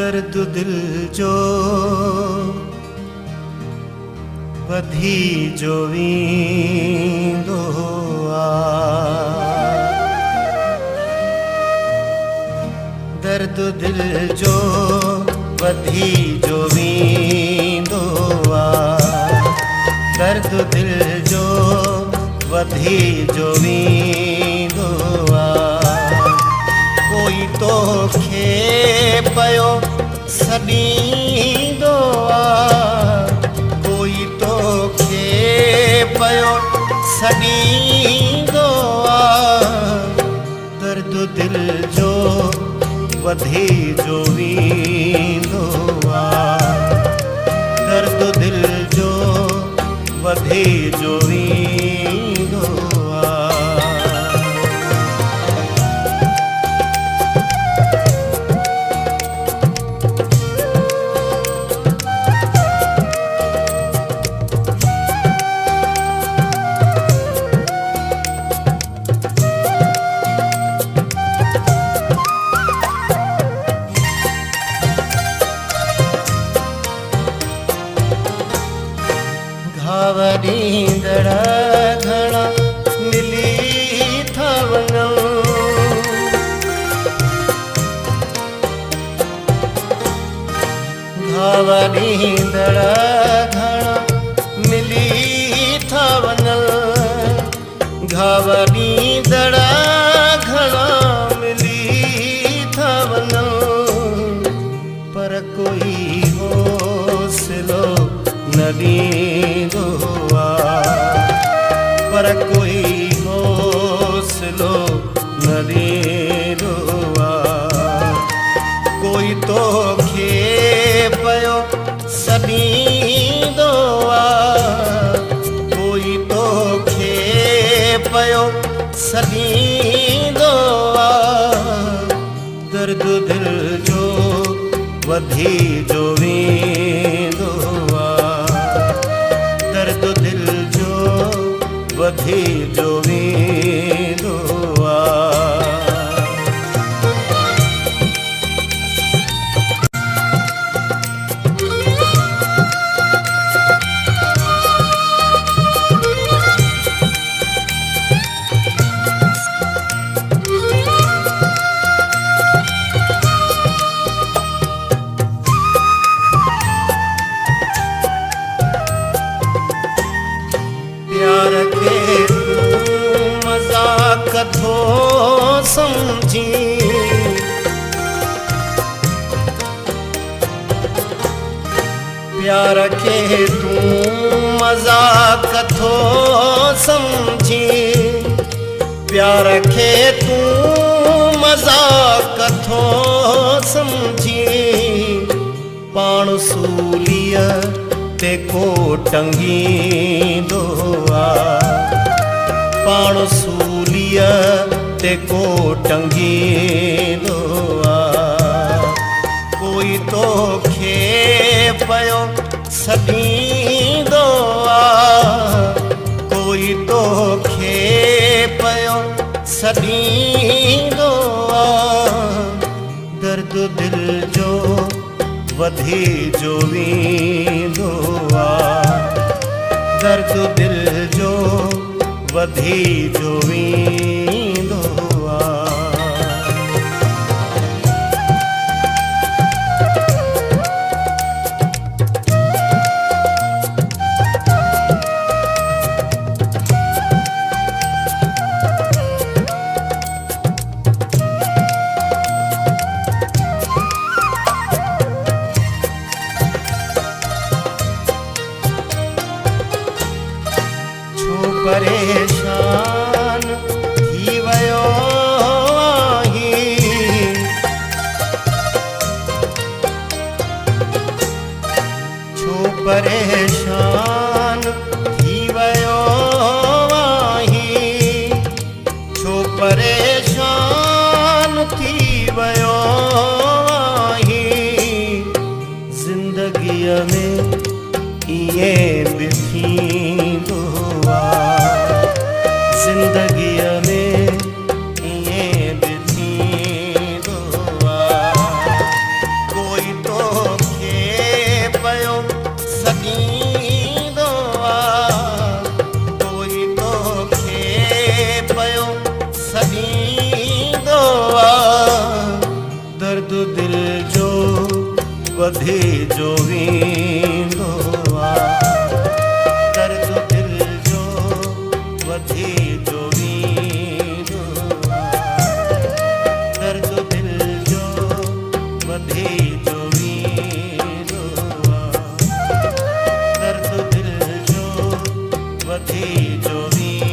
दर्द दिल जो वधी जो वींदो दर्द दिल जो वधी जो वींदो दर्द दिल जो वधी जो वींदो कोई तो खे पयो सॾींदो कोई तो खे पयो सॾींदो दर्द दिल जो वधी जो वींदो दर्द दिल जो वधी जो वींदो ॾींदड़ घणा मिली था वञूं घाव ॾींदड़ घणा मिली था वञनि घाव ॾींदड़ घणा मिली था वञनि पर कोई हौसलो न ॾींदो पर कोई हौसलो न ॾींदो कोई तो खे पयो सॾींदो कोई तो खे पयो सॾींदो दर्द दिल जो वधी जो वींदो दर्द दिल जो वधी जो वींदो प्यार के मजाक थो समझी प्यार के तू मजाक थो समझी प्यार के तू मजाक थो समझी पाण सूलीअ ते को टंगींदो पाण सूलीअ ते को टंगींदो कोई तो खे पयो सॾींदो कोई तो खे पयो सॾींदो दर्द दिल जो वधी जो वींदो दर्द दिल जो वधी जो वींदो परेशान थी वयो आहीं छो परेशान थी वयो आहीं छो परेशान थी वयो आहीं जिंदगीअ में इएं बि थींदो जिंदगीअ में इएं बि थींदो कोई वधी जो वेंदो आहे। दर्द दिल जो वधी जो वेंदो आहे। दर्द दिल जो वधी जो वेंदो आहे। दर्द दिल जो वधी जो वेंदो आहे।